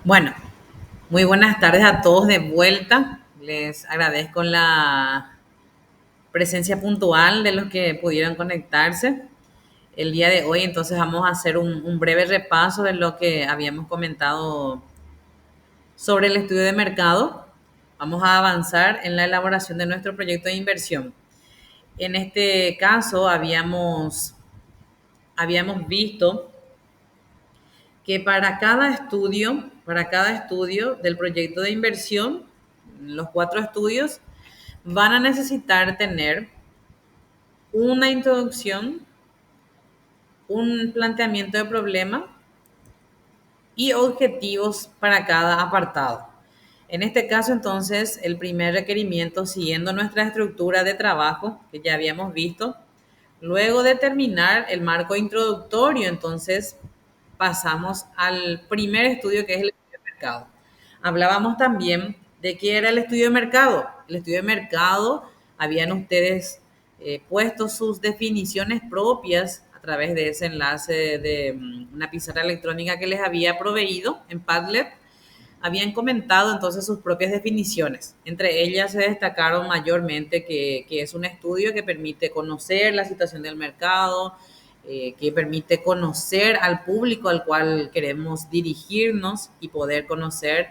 Bueno, muy buenas tardes a todos de vuelta. Les agradezco la presencia puntual de los que pudieron conectarse. El día de hoy entonces vamos a hacer un breve repaso de lo que habíamos comentado sobre el estudio de mercado. Vamos a avanzar en la elaboración de nuestro proyecto de inversión. En este caso habíamos visto que para cada estudio del proyecto de inversión, los cuatro estudios van a necesitar tener una introducción, un planteamiento de problema y objetivos para cada apartado. En este caso, entonces, el primer requerimiento, siguiendo nuestra estructura de trabajo que ya habíamos visto, luego de terminar el marco introductorio, entonces pasamos al primer estudio que es el estudio de mercado. Hablábamos también de qué era el estudio de mercado. El estudio de mercado, habían ustedes puesto sus definiciones propias a través de ese enlace de una pizarra electrónica que les había proveído en Padlet. Habían comentado entonces sus propias definiciones. Entre ellas se destacaron mayormente que es un estudio que permite conocer la situación del mercado, que permite conocer al público al cual queremos dirigirnos y poder conocer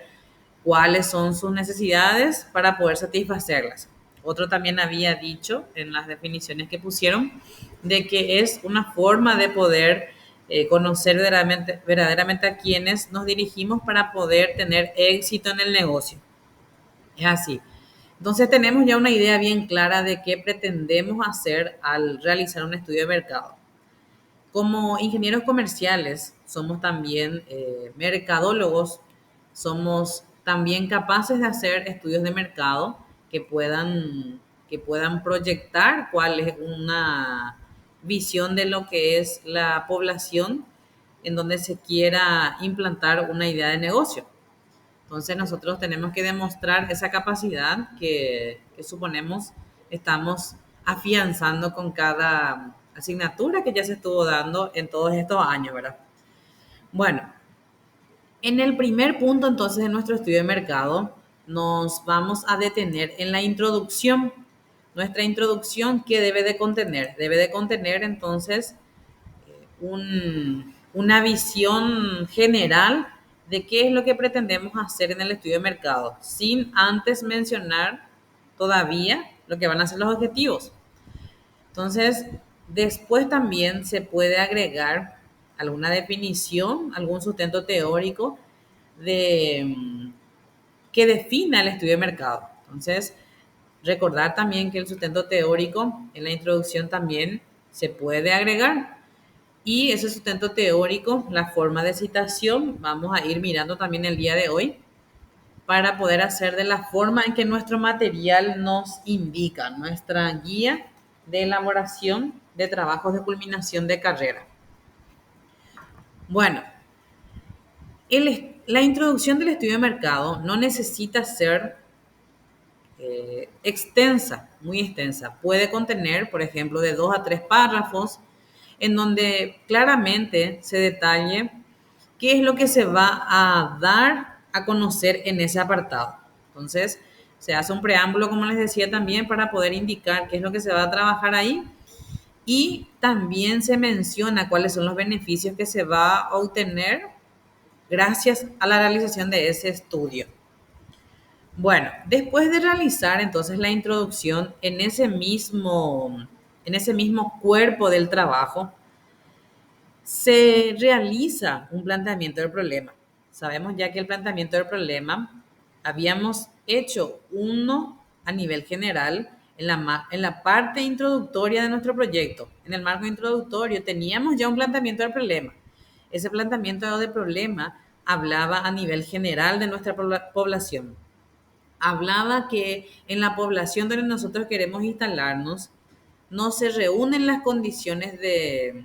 cuáles son sus necesidades para poder satisfacerlas. Otro también había dicho en las definiciones que pusieron de que es una forma de poder conocer verdaderamente a quienes nos dirigimos para poder tener éxito en el negocio. Es así. Entonces tenemos ya una idea bien clara de qué pretendemos hacer al realizar un estudio de mercado. Como ingenieros comerciales, somos también mercadólogos, somos también capaces de hacer estudios de mercado que puedan proyectar cuál es una visión de lo que es la población en donde se quiera implantar una idea de negocio. Entonces nosotros tenemos que demostrar esa capacidad que suponemos estamos afianzando con cada asignatura que ya se estuvo dando en todos estos años, ¿verdad? Bueno, en el primer punto entonces de nuestro estudio de mercado nos vamos a detener en la introducción. Nuestra introducción, ¿qué debe de contener? Debe de contener entonces una visión general de qué es lo que pretendemos hacer en el estudio de mercado, sin antes mencionar todavía lo que van a ser los objetivos. Entonces, después también se puede agregar alguna definición, algún sustento teórico de que defina el estudio de mercado. Entonces, recordar también que el sustento teórico en la introducción también se puede agregar. Y ese sustento teórico, la forma de citación, vamos a ir mirando también el día de hoy para poder hacer de la forma en que nuestro material nos indica, nuestra guía de elaboración de trabajos de culminación de carrera. Bueno, la introducción del estudio de mercado no necesita ser extensa, muy extensa. Puede contener, por ejemplo, de 2 a 3 párrafos en donde claramente se detalle qué es lo que se va a dar a conocer en ese apartado. Entonces, se hace un preámbulo, como les decía también, para poder indicar qué es lo que se va a trabajar ahí y también se menciona cuáles son los beneficios que se va a obtener gracias a la realización de ese estudio. Bueno, después de realizar entonces la introducción en ese mismo cuerpo del trabajo, se realiza un planteamiento del problema. Sabemos ya que el planteamiento del problema habíamos hecho uno a nivel general en la parte introductoria de nuestro proyecto. En el marco introductorio teníamos ya un planteamiento del problema. Ese planteamiento del problema hablaba a nivel general de nuestra población. Hablaba que en la población donde nosotros queremos instalarnos no se reúnen las condiciones de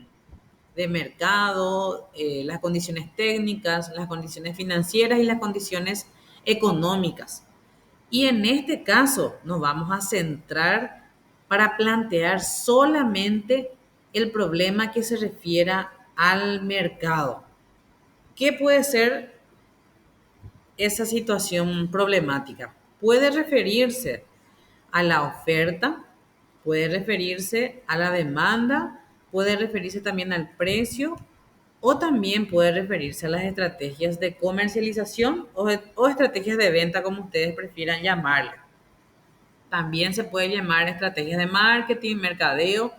mercado, las condiciones técnicas, las condiciones financieras y las condiciones económicas. Y en este caso nos vamos a centrar para plantear solamente el problema que se refiera al mercado. ¿Qué puede ser esa situación problemática? Puede referirse a la oferta, puede referirse a la demanda, puede referirse también al precio o también puede referirse a las estrategias de comercialización o estrategias de venta, como ustedes prefieran llamarle. También se puede llamar estrategias de marketing, mercadeo.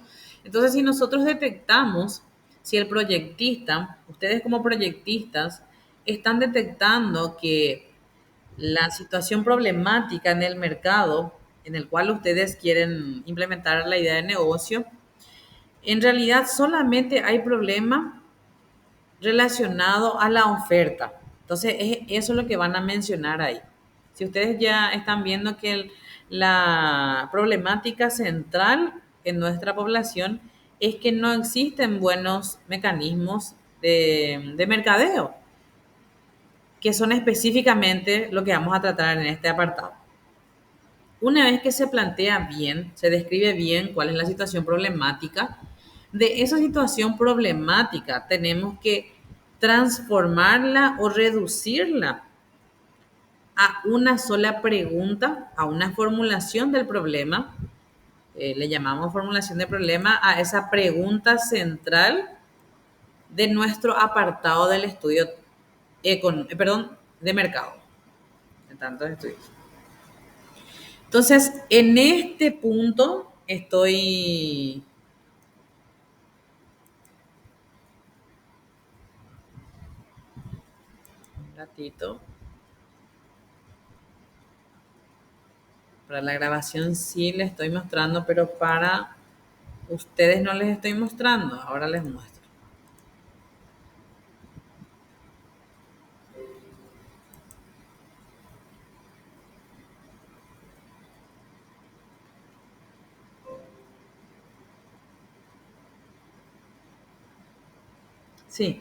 Entonces, si nosotros detectamos, si el proyectista, ustedes como proyectistas, están detectando que la situación problemática en el mercado en el cual ustedes quieren implementar la idea de negocio, en realidad solamente hay problema relacionado a la oferta. Entonces, eso es lo que van a mencionar ahí. Si ustedes ya están viendo que la problemática central en nuestra población es que no existen buenos mecanismos de mercadeo, que son específicamente lo que vamos a tratar en este apartado. Una vez que se plantea bien, se describe bien cuál es la situación problemática, de esa situación problemática tenemos que transformarla o reducirla a una sola pregunta, a una formulación del problema. Le llamamos formulación de problema a esa pregunta central de nuestro apartado del estudio de mercado, de tantos estudios. Entonces, en este punto estoy... Un ratito. Para la grabación sí les estoy mostrando, pero para ustedes no les estoy mostrando. Ahora les muestro. Sí,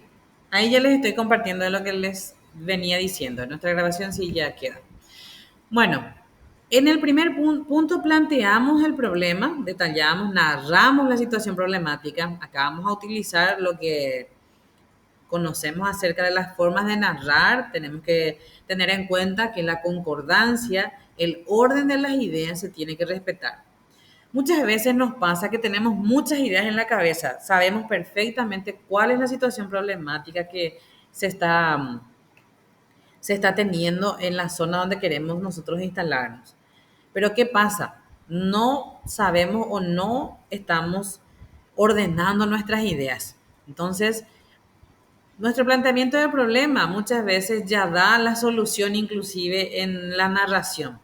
ahí ya les estoy compartiendo lo que les venía diciendo. Nuestra grabación sí ya queda. Bueno, en el primer punto planteamos el problema, detallamos, narramos la situación problemática. Acá vamos a utilizar lo que conocemos acerca de las formas de narrar. Tenemos que tener en cuenta que la concordancia, el orden de las ideas se tiene que respetar. Muchas veces nos pasa que tenemos muchas ideas en la cabeza, sabemos perfectamente cuál es la situación problemática que se está, se está teniendo en la zona donde queremos nosotros instalarnos. Pero ¿qué pasa? No sabemos o no estamos ordenando nuestras ideas. Entonces, nuestro planteamiento del problema muchas veces ya da la solución inclusive en la narración.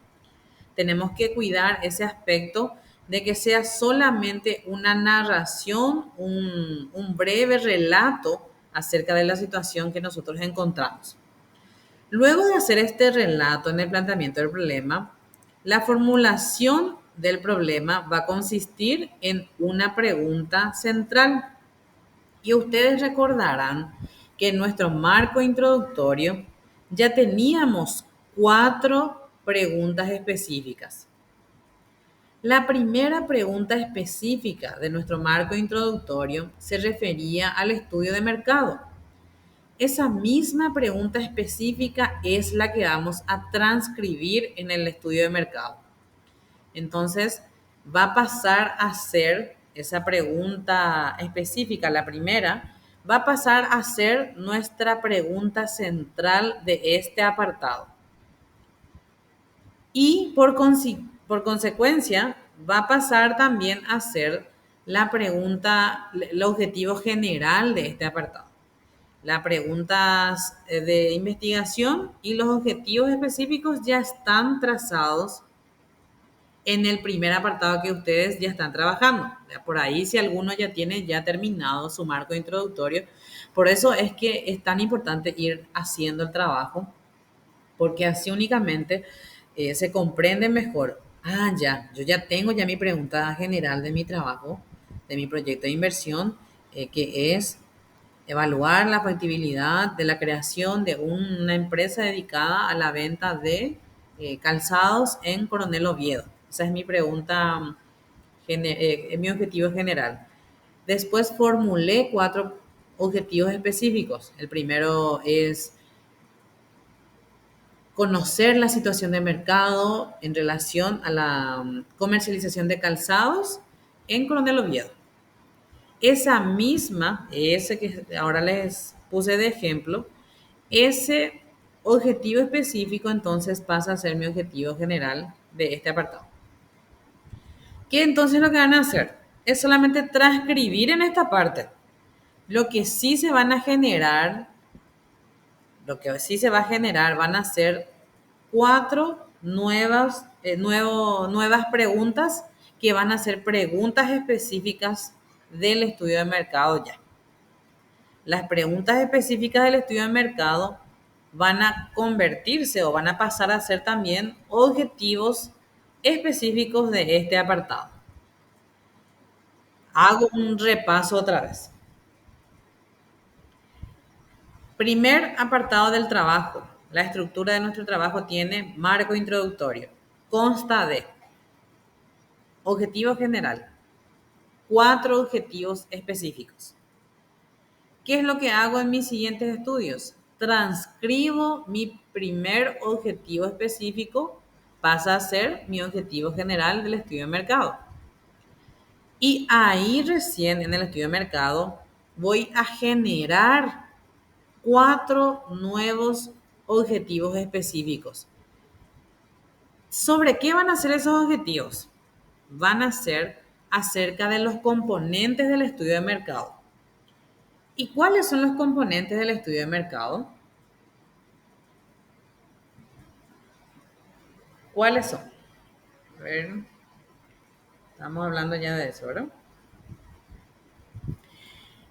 Tenemos que cuidar ese aspecto de que sea solamente una narración, un breve relato acerca de la situación que nosotros encontramos. Luego de hacer este relato en el planteamiento del problema, la formulación del problema va a consistir en una pregunta central. Y ustedes recordarán que en nuestro marco introductorio ya teníamos 4 preguntas específicas. La primera pregunta específica de nuestro marco introductorio se refería al estudio de mercado. Esa misma pregunta específica es la que vamos a transcribir en el estudio de mercado. Entonces, va a pasar a ser esa pregunta específica, la primera, va a pasar a ser nuestra pregunta central de este apartado. Y por consecuencia, va a pasar también a ser la pregunta, el objetivo general de este apartado. Las preguntas de investigación y los objetivos específicos ya están trazados en el primer apartado que ustedes ya están trabajando. Por ahí, si alguno ya tiene ya terminado su marco introductorio, por eso es que es tan importante ir haciendo el trabajo, porque así únicamente se comprende mejor. Ah, ya, yo ya tengo ya mi pregunta general de mi trabajo, de mi proyecto de inversión, que es evaluar la factibilidad de la creación de una empresa dedicada a la venta de calzados en Coronel Oviedo. Esa es mi pregunta, mi objetivo general. Después formulé 4 objetivos específicos. El primero es conocer la situación de mercado en relación a la comercialización de calzados en Coronel Oviedo. Ese que ahora les puse de ejemplo, ese objetivo específico entonces pasa a ser mi objetivo general de este apartado. ¿Qué entonces lo que van a hacer? Es solamente transcribir en esta parte. Lo que sí se van a generar, lo que sí se va a generar van a ser 4 nuevas preguntas que van a ser preguntas específicas del estudio de mercado ya. Las preguntas específicas del estudio de mercado van a convertirse o van a pasar a ser también objetivos específicos de este apartado. Hago un repaso otra vez. Primer apartado del trabajo. La estructura de nuestro trabajo tiene marco introductorio. Consta de objetivo general, 4 objetivos específicos. ¿Qué es lo que hago en mis siguientes estudios? Transcribo mi primer objetivo específico, pasa a ser mi objetivo general del estudio de mercado. Y ahí recién en el estudio de mercado voy a generar 4 nuevos objetivos específicos. ¿Sobre qué van a ser esos objetivos? Van a ser acerca de los componentes del estudio de mercado. ¿Y cuáles son los componentes del estudio de mercado? ¿Cuáles son? A ver, estamos hablando ya de eso, ¿verdad?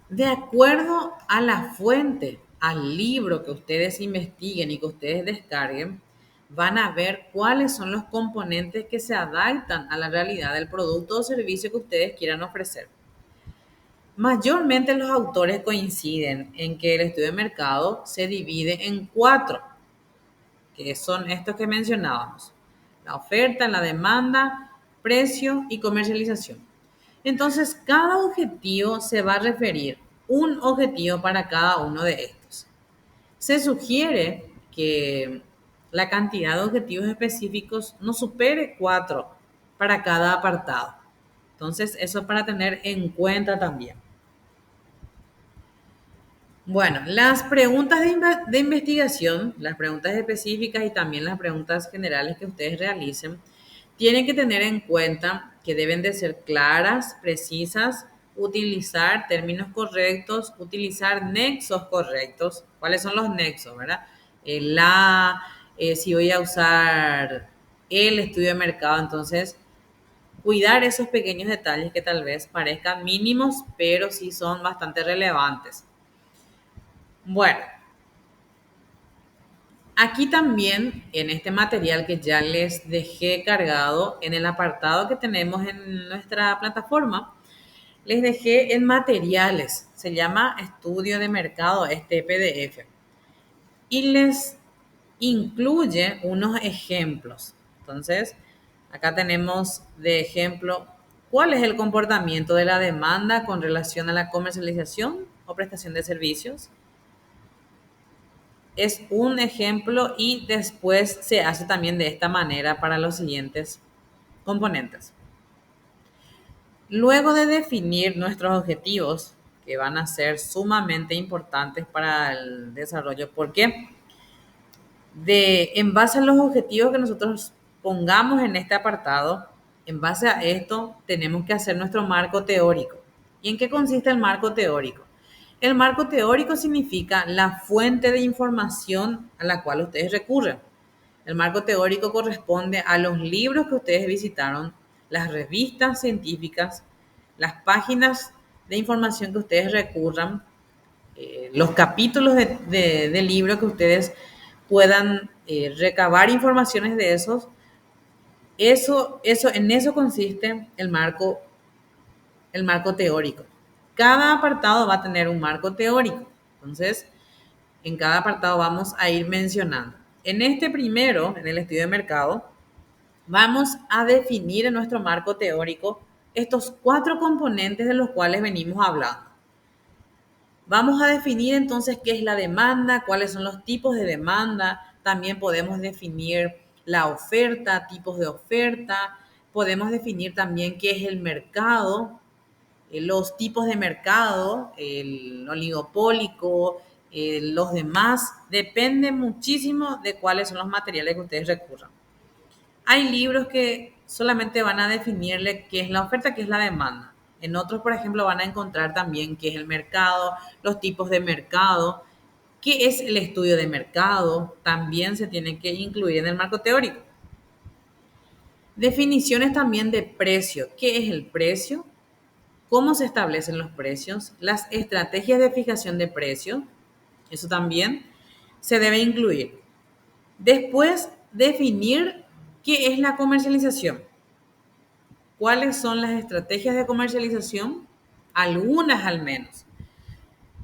De acuerdo a la fuente, al libro que ustedes investiguen y que ustedes descarguen, van a ver cuáles son los componentes que se adaptan a la realidad del producto o servicio que ustedes quieran ofrecer. Mayormente los autores coinciden en que el estudio de mercado se divide en 4, que son estos que mencionábamos: la oferta, la demanda, precio y comercialización. Entonces, cada objetivo se va a referir un objetivo para cada uno de estos. Se sugiere que la cantidad de objetivos específicos no supere 4 para cada apartado. Entonces, eso para tener en cuenta también. Bueno, las preguntas de investigación, las preguntas específicas y también las preguntas generales que ustedes realicen, tienen que tener en cuenta que deben de ser claras, precisas, utilizar términos correctos, utilizar nexos correctos. ¿Cuáles son los nexos, verdad? Si voy a usar el estudio de mercado, entonces cuidar esos pequeños detalles que tal vez parezcan mínimos, pero sí son bastante relevantes. Bueno, aquí también en este material que ya les dejé cargado en el apartado que tenemos en nuestra plataforma, les dejé en materiales, se llama Estudio de Mercado, este PDF, y les incluye unos ejemplos. Entonces, acá tenemos de ejemplo cuál es el comportamiento de la demanda con relación a la comercialización o prestación de servicios. Es un ejemplo y después se hace también de esta manera para los siguientes componentes. Luego de definir nuestros objetivos, que van a ser sumamente importantes para el desarrollo, porque en base a los objetivos que nosotros pongamos en este apartado, en base a esto tenemos que hacer nuestro marco teórico. ¿Y en qué consiste el marco teórico? El marco teórico significa la fuente de información a la cual ustedes recurren. El marco teórico corresponde a los libros que ustedes visitaron, las revistas científicas, las páginas de información que ustedes recurran, los capítulos de libro que ustedes puedan recabar informaciones de esos. En eso consiste el marco teórico. Cada apartado va a tener un marco teórico. Entonces, en cada apartado vamos a ir mencionando. En este primero, en el estudio de mercado, vamos a definir en nuestro marco teórico estos 4 componentes de los cuales venimos hablando. Vamos a definir entonces qué es la demanda, cuáles son los tipos de demanda, también podemos definir la oferta, tipos de oferta, podemos definir también qué es el mercado, los tipos de mercado, el oligopólico, los demás, depende muchísimo de cuáles son los materiales que ustedes recurran. Hay libros que solamente van a definirle qué es la oferta, qué es la demanda. En otros, por ejemplo, van a encontrar también qué es el mercado, los tipos de mercado, qué es el estudio de mercado, también se tiene que incluir en el marco teórico. Definiciones también de precio. ¿Qué es el precio? ¿Cómo se establecen los precios? Las estrategias de fijación de precios. Eso también se debe incluir. Después, definir qué es la comercialización. ¿Cuáles son las estrategias de comercialización? Algunas al menos.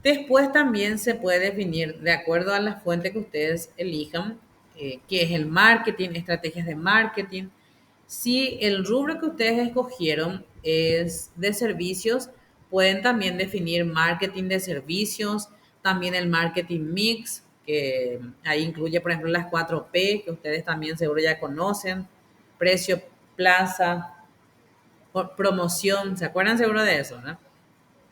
Después también se puede definir, de acuerdo a la fuente que ustedes elijan, qué es el marketing, estrategias de marketing. Si el rubro que ustedes escogieron es de servicios, pueden también definir marketing de servicios, también el marketing mix, que ahí incluye, por ejemplo, las 4P, que ustedes también seguro ya conocen, precio, plaza, promoción, ¿se acuerdan seguro de eso, no?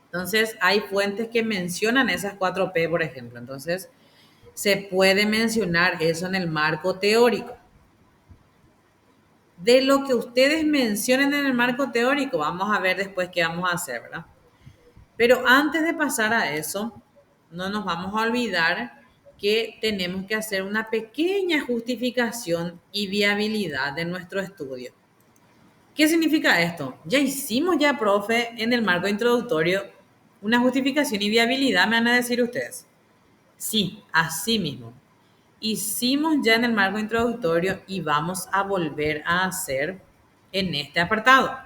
Entonces, hay fuentes que mencionan esas 4P, por ejemplo. Entonces, se puede mencionar eso en el marco teórico. De lo que ustedes mencionen en el marco teórico, vamos a ver después qué vamos a hacer, ¿verdad? Pero antes de pasar a eso, no nos vamos a olvidar que tenemos que hacer una pequeña justificación y viabilidad de nuestro estudio. ¿Qué significa esto? Ya hicimos ya, profe, en el marco introductorio una justificación y viabilidad, me van a decir ustedes. Sí, así mismo. Hicimos ya en el marco introductorio y vamos a volver a hacer en este apartado.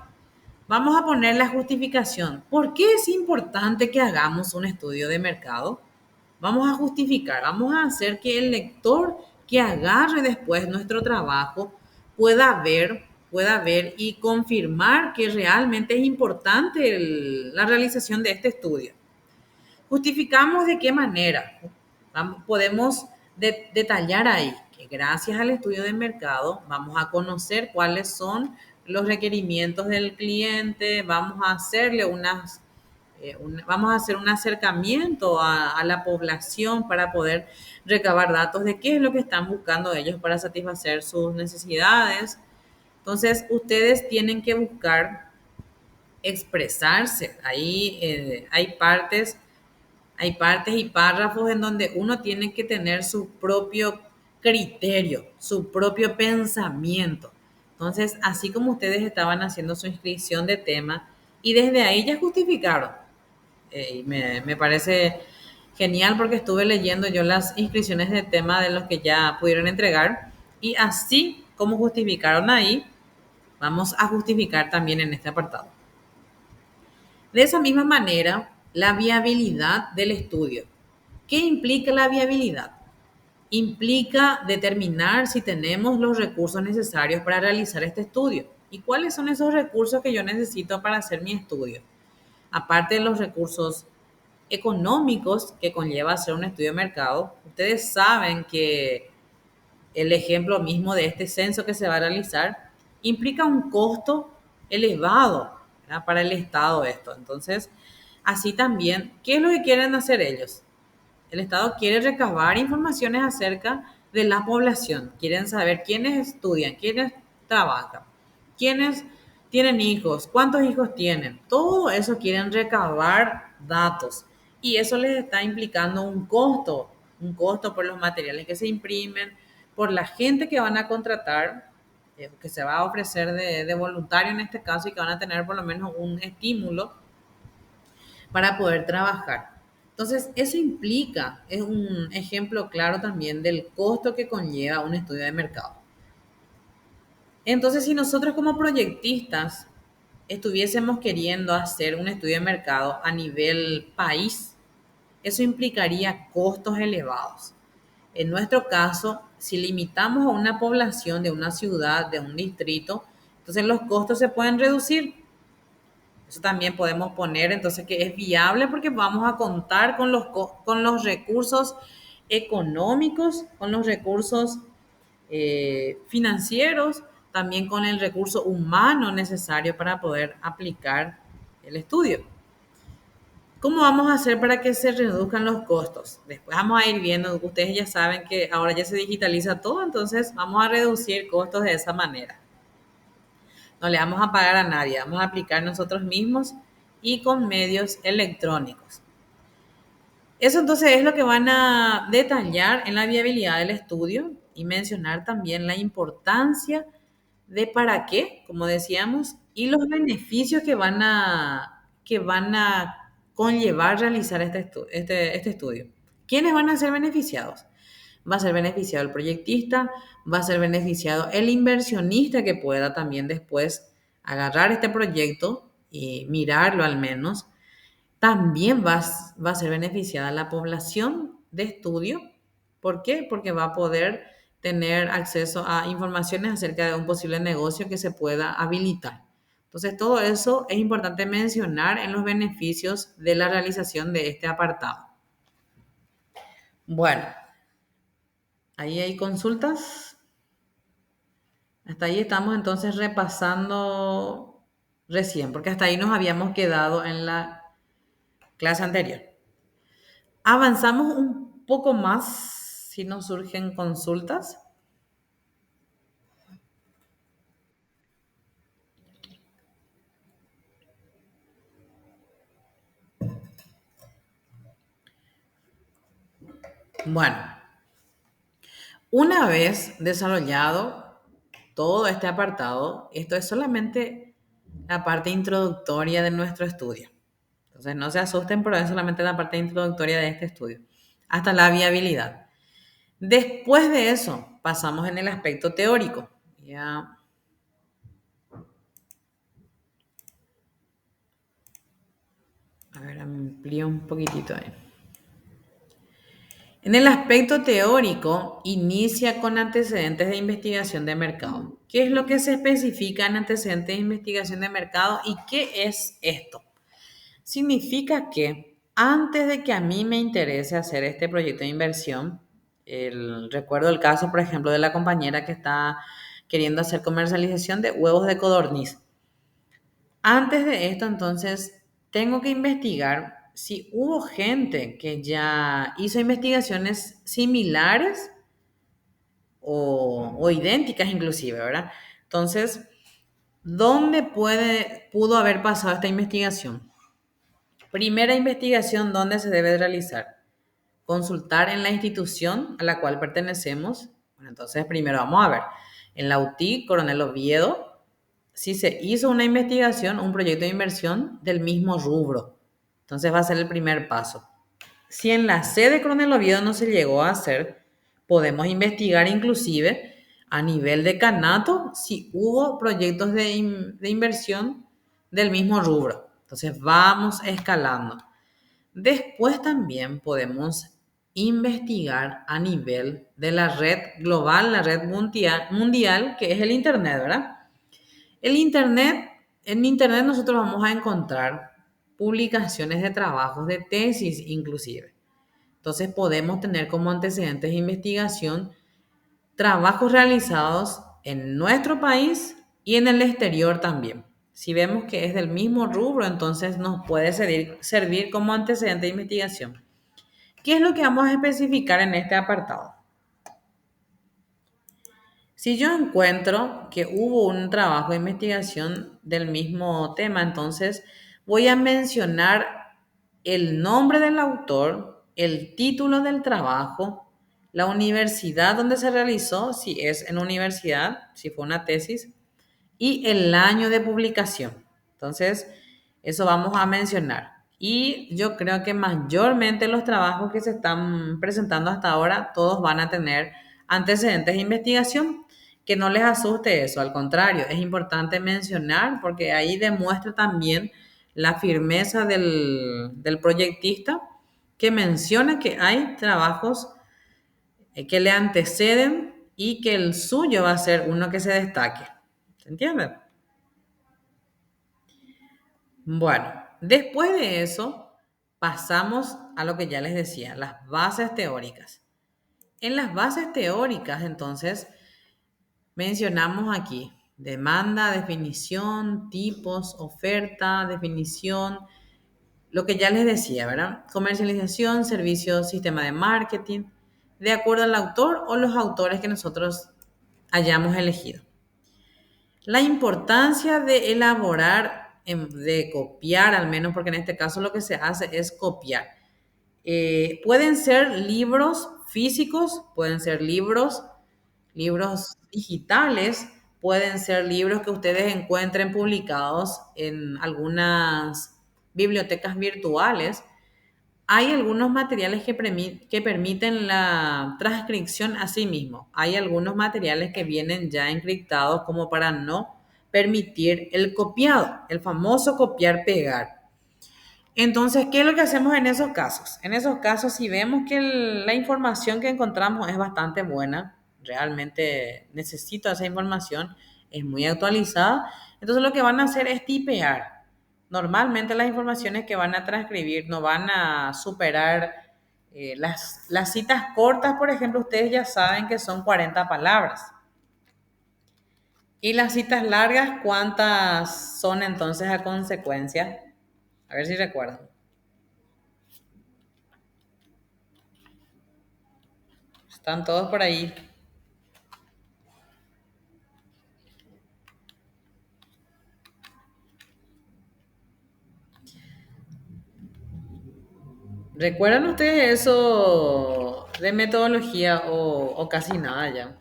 Vamos a poner la justificación. ¿Por qué es importante que hagamos un estudio de mercado? Vamos a justificar, vamos a hacer que el lector que agarre después nuestro trabajo pueda ver y confirmar que realmente es importante la realización de este estudio. Justificamos de qué manera. Podemos detallar ahí que gracias al estudio de mercado vamos a conocer cuáles son los requerimientos del cliente, vamos a hacerle vamos a hacer un acercamiento a la población para poder recabar datos de qué es lo que están buscando ellos para satisfacer sus necesidades. Entonces, ustedes tienen que buscar expresarse. Ahí hay partes y párrafos en donde uno tiene que tener su propio criterio, su propio pensamiento. Entonces, así como ustedes estaban haciendo su inscripción de tema y desde ahí ya justificaron. Y me parece genial porque estuve leyendo yo las inscripciones de tema de los que ya pudieron entregar y así como justificaron ahí, vamos a justificar también en este apartado. De esa misma manera, la viabilidad del estudio. ¿Qué implica la viabilidad? Implica determinar si tenemos los recursos necesarios para realizar este estudio. ¿Y cuáles son esos recursos que yo necesito para hacer mi estudio? Aparte de los recursos económicos que conlleva hacer un estudio de mercado, ustedes saben que el ejemplo mismo de este censo que se va a realizar implica un costo elevado, ¿verdad?, para el Estado esto. Entonces, así también, ¿qué es lo que quieren hacer ellos? El Estado quiere recabar informaciones acerca de la población. Quieren saber quiénes estudian, quiénes trabajan, quiénes tienen hijos, cuántos hijos tienen. Todo eso quieren recabar datos. Y eso les está implicando un costo por los materiales que se imprimen, por la gente que van a contratar, que se va a ofrecer de voluntario en este caso y que van a tener por lo menos un estímulo para poder trabajar. Entonces, eso implica, es un ejemplo claro también del costo que conlleva un estudio de mercado. Entonces, si nosotros como proyectistas estuviésemos queriendo hacer un estudio de mercado a nivel país, eso implicaría costos elevados. En nuestro caso, si limitamos a una población de una ciudad, de un distrito, entonces los costos se pueden reducir. Eso también podemos poner, entonces, que es viable porque vamos a contar con los recursos económicos, con los recursos financieros, también con el recurso humano necesario para poder aplicar el estudio. ¿Cómo vamos a hacer para que se reduzcan los costos? Después vamos a ir viendo, ustedes ya saben que ahora ya se digitaliza todo, entonces vamos a reducir costos de esa manera. No le vamos a pagar a nadie, vamos a aplicar nosotros mismos y con medios electrónicos. Eso entonces es lo que van a detallar en la viabilidad del estudio y mencionar también la importancia de para qué, como decíamos, y los beneficios que van a conllevar realizar este estudio. ¿Quiénes van a ser beneficiados? Va a ser beneficiado el proyectista, va a ser beneficiado el inversionista que pueda también después agarrar este proyecto y mirarlo al menos. También va a ser beneficiada la población de estudio. ¿Por qué? Porque va a poder tener acceso a informaciones acerca de un posible negocio que se pueda habilitar. Entonces, todo eso es importante mencionar en los beneficios de la realización de este apartado. Bueno, ahí hay consultas. Hasta ahí estamos entonces repasando recién, porque hasta ahí nos habíamos quedado en la clase anterior. Avanzamos un poco más si nos surgen consultas. Bueno, una vez desarrollado todo este apartado, esto es solamente la parte introductoria de nuestro estudio. Entonces no se asusten, pero es solamente la parte introductoria de este estudio, hasta la viabilidad. Después de eso, pasamos en el aspecto teórico. Ya. A ver, amplío un poquitito ahí. En el aspecto teórico, inicia con antecedentes de investigación de mercado. ¿Qué es lo que se especifica en antecedentes de investigación de mercado y qué es esto? Significa que antes de que a mí me interese hacer este proyecto de inversión, recuerdo el caso, por ejemplo, de la compañera que está queriendo hacer comercialización de huevos de codorniz. Antes de esto, entonces, tengo que investigar si hubo gente que ya hizo investigaciones similares o idénticas inclusive, ¿verdad? Entonces, ¿dónde pudo haber pasado esta investigación? Primera investigación, ¿dónde se debe realizar? Consultar en la institución a la cual pertenecemos. Bueno, entonces, primero vamos a ver, en la UTI Coronel Oviedo, si se hizo una investigación, un proyecto de inversión del mismo rubro. Entonces va a ser el primer paso. Si en la sede Coronel Oviedo no se llegó a hacer, podemos investigar inclusive a nivel de decanato si hubo proyectos de inversión del mismo rubro. Entonces vamos escalando. Después también podemos investigar a nivel de la red global, la red mundial, que es el Internet, ¿verdad? El Internet, en Internet nosotros vamos a encontrar publicaciones de trabajos, de tesis inclusive. Entonces podemos tener como antecedentes de investigación trabajos realizados en nuestro país y en el exterior también. Si vemos que es del mismo rubro, entonces nos puede servir como antecedente de investigación. ¿Qué es lo que vamos a especificar en este apartado? Si yo encuentro que hubo un trabajo de investigación del mismo tema, entonces voy a mencionar el nombre del autor, el título del trabajo, la universidad donde se realizó, si es en universidad, si fue una tesis, y el año de publicación. Entonces, eso vamos a mencionar. Y yo creo que mayormente los trabajos que se están presentando hasta ahora, todos van a tener antecedentes de investigación, que no les asuste eso, al contrario, es importante mencionar porque ahí demuestra también la firmeza del proyectista que menciona que hay trabajos que le anteceden y que el suyo va a ser uno que se destaque. ¿Se entiende? Bueno, después de eso pasamos a lo que ya les decía, las bases teóricas. En las bases teóricas, entonces, mencionamos aquí demanda, definición, tipos, oferta, definición, lo que ya les decía, ¿verdad? Comercialización, servicio, sistema de marketing, de acuerdo al autor o los autores que nosotros hayamos elegido. La importancia de elaborar, de copiar al menos, porque en este caso lo que se hace es copiar. Pueden ser libros físicos, pueden ser libros digitales, pueden ser libros que ustedes encuentren publicados en algunas bibliotecas virtuales. Hay algunos materiales que permiten la transcripción a sí mismo. Hay algunos materiales que vienen ya encriptados como para no permitir el copiado, el famoso copiar-pegar. Entonces, ¿qué es lo que hacemos en esos casos? En esos casos, si vemos que la información que encontramos es bastante buena, realmente necesito esa información, es muy actualizada, entonces lo que van a hacer es tipear. Normalmente las informaciones que van a transcribir no van a superar las citas cortas, por ejemplo, ustedes ya saben que son 40 palabras. Y las citas largas, ¿cuántas son entonces a consecuencia? A ver si recuerdan. Están todos por ahí. ¿Recuerdan ustedes eso de metodología o casi nada ya?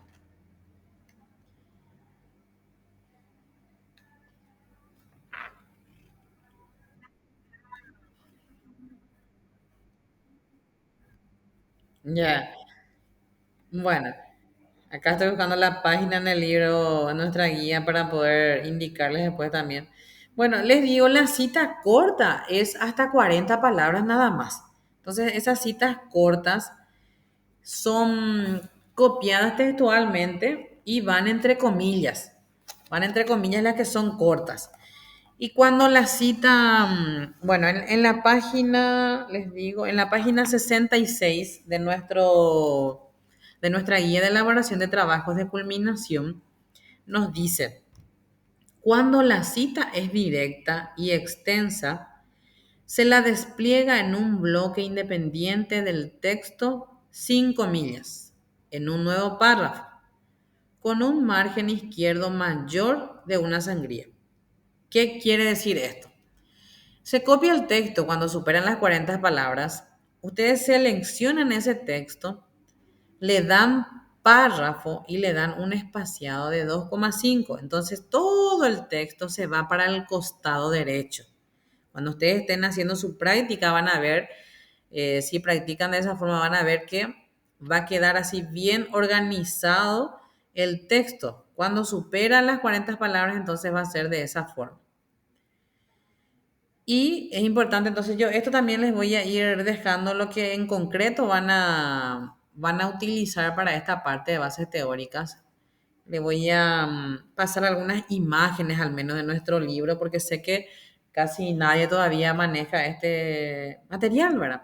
Ya, bueno, acá estoy buscando la página en el libro, en nuestra guía, para poder indicarles después también. Bueno, les digo, la cita corta es hasta 40 palabras nada más. Entonces, esas citas cortas son copiadas textualmente y van entre comillas. Van entre comillas las que son cortas. Y cuando la cita, bueno, en la página, les digo, en la página 66 de nuestra guía de elaboración de trabajos de culminación, nos dice, cuando la cita es directa y extensa, se la despliega en un bloque independiente del texto sin comillas, en un nuevo párrafo, con un margen izquierdo mayor de una sangría. ¿Qué quiere decir esto? Se copia el texto cuando superan las 40 palabras. Ustedes seleccionan ese texto, le dan párrafo y le dan un espaciado de 2,5. Entonces todo el texto se va para el costado derecho. Cuando ustedes estén haciendo su práctica van a ver, si practican de esa forma van a ver que va a quedar así bien organizado el texto. Cuando superan las 40 palabras entonces va a ser de esa forma. Y es importante, entonces yo esto también les voy a ir dejando lo que en concreto van a utilizar para esta parte de bases teóricas. Le voy a pasar algunas imágenes al menos de nuestro libro porque sé que casi nadie todavía maneja este material, ¿verdad?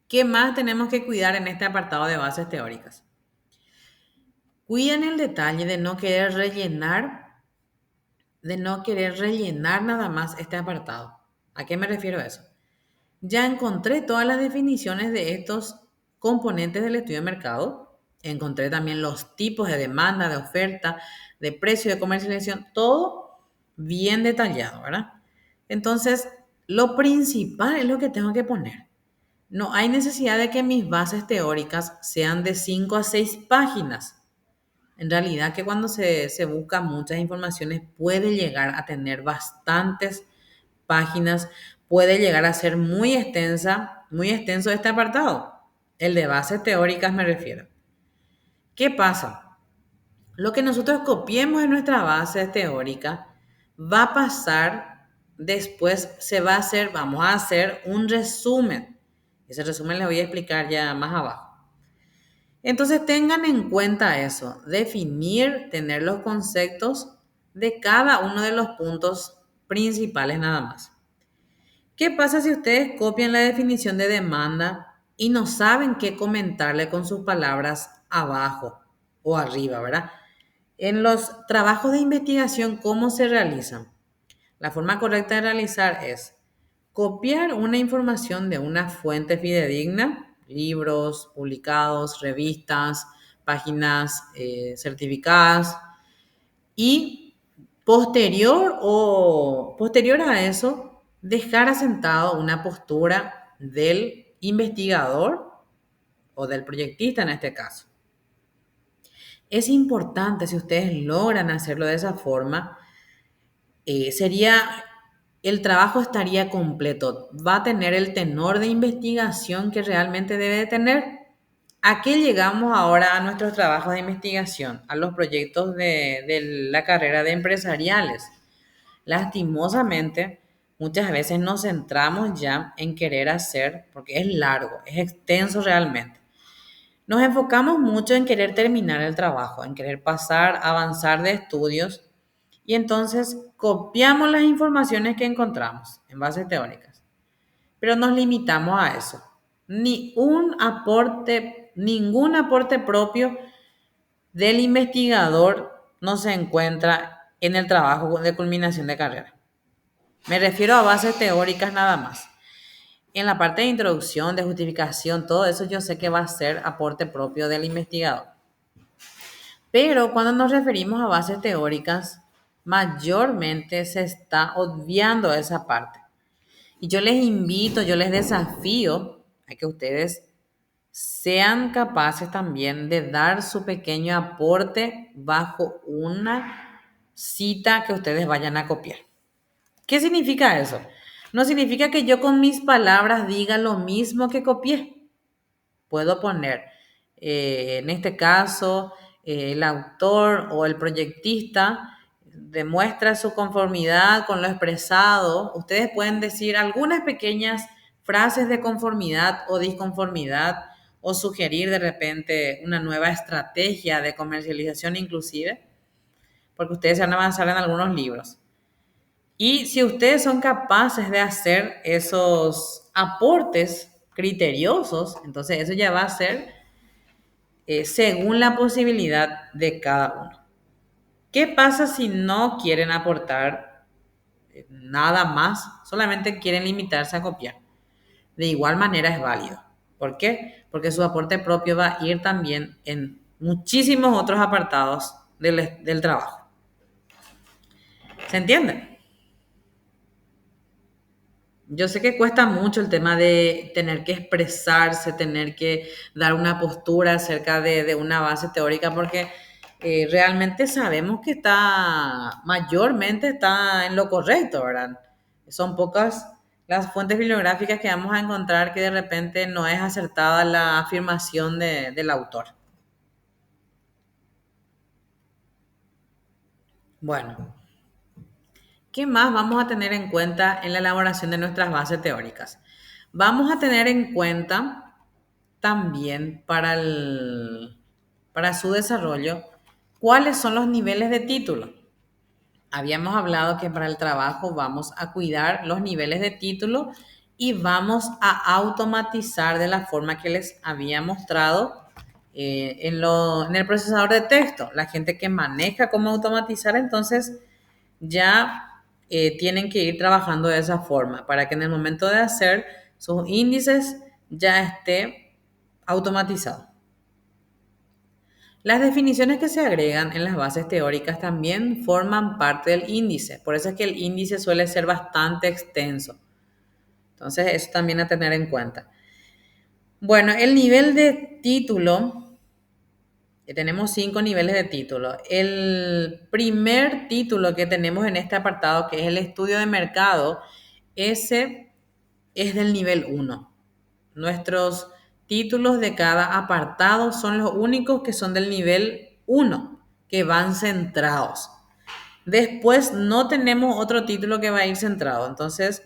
¿Qué más tenemos que cuidar en este apartado de bases teóricas? Cuiden el detalle de no querer rellenar nada más este apartado. ¿A qué me refiero a eso? Ya encontré todas las definiciones de estos componentes del estudio de mercado. Encontré también los tipos de demanda, de oferta, de precio, de comercialización, todo bien detallado, ¿verdad? Entonces, lo principal es lo que tengo que poner. No hay necesidad de que mis bases teóricas sean de 5 a 6 páginas. En realidad que cuando se buscan muchas informaciones puede llegar a tener bastantes páginas, puede llegar a ser muy extenso este apartado. El de bases teóricas me refiero. ¿Qué pasa? Lo que nosotros copiemos en nuestra base teórica va a pasar después, vamos a hacer un resumen. Ese resumen les voy a explicar ya más abajo. Entonces tengan en cuenta eso, definir, tener los conceptos de cada uno de los puntos principales nada más. ¿Qué pasa si ustedes copian la definición de demanda y no saben qué comentarle con sus palabras abajo o arriba, ¿verdad? En los trabajos de investigación, ¿cómo se realizan? La forma correcta de realizar es copiar una información de una fuente fidedigna, libros publicados, revistas, páginas certificadas, y posterior a eso, dejar asentado una postura del investigador o del proyectista en este caso. Es importante, si ustedes logran hacerlo de esa forma, el trabajo estaría completo, va a tener el tenor de investigación que realmente debe de tener. ¿A qué llegamos ahora a nuestros trabajos de investigación? A los proyectos de la carrera de empresariales. Lastimosamente, muchas veces nos centramos ya en querer hacer, porque es largo, es extenso realmente. Nos enfocamos mucho en querer terminar el trabajo, en querer pasar, avanzar de estudios, y entonces copiamos las informaciones que encontramos en bases teóricas, pero nos limitamos a eso. Ningún aporte propio del investigador no se encuentra en el trabajo de culminación de carrera. Me refiero a bases teóricas nada más. En la parte de introducción, de justificación, todo eso yo sé que va a ser aporte propio del investigador. Pero cuando nos referimos a bases teóricas, mayormente se está obviando esa parte. Y yo les invito, yo les desafío a que ustedes sean capaces también de dar su pequeño aporte bajo una cita que ustedes vayan a copiar. ¿Qué significa eso? No significa que yo con mis palabras diga lo mismo que copié. Puedo poner, en este caso, el autor o el proyectista demuestra su conformidad con lo expresado. Ustedes pueden decir algunas pequeñas frases de conformidad o disconformidad, o sugerir de repente una nueva estrategia de comercialización inclusive, porque ustedes van a avanzar en algunos libros. Y si ustedes son capaces de hacer esos aportes criteriosos, entonces eso ya va a ser según la posibilidad de cada uno. ¿Qué pasa si no quieren aportar nada más, solamente quieren limitarse a copiar? De igual manera es válido. ¿Por qué? Porque su aporte propio va a ir también en muchísimos otros apartados del trabajo. ¿Se entiende? Yo sé que cuesta mucho el tema de tener que expresarse, tener que dar una postura acerca de una base teórica, porque realmente sabemos que mayormente está en lo correcto, ¿verdad? Son pocas las fuentes bibliográficas que vamos a encontrar que de repente no es acertada la afirmación del autor. Bueno, ¿qué más vamos a tener en cuenta en la elaboración de nuestras bases teóricas? Vamos a tener en cuenta también para su desarrollo cuáles son los niveles de título. Habíamos hablado que para el trabajo vamos a cuidar los niveles de título y vamos a automatizar de la forma que les había mostrado en el procesador de texto. La gente que maneja cómo automatizar, entonces ya tienen que ir trabajando de esa forma para que en el momento de hacer sus índices ya esté automatizado. Las definiciones que se agregan en las bases teóricas también forman parte del índice, por eso es que el índice suele ser bastante extenso. Entonces, eso también a tener en cuenta. Bueno, el nivel de título, tenemos 5 niveles de título. El primer título que tenemos en este apartado, que es el estudio de mercado, ese es del nivel 1. Nuestros títulos de cada apartado son los únicos que son del nivel 1, que van centrados. Después no tenemos otro título que va a ir centrado. Entonces,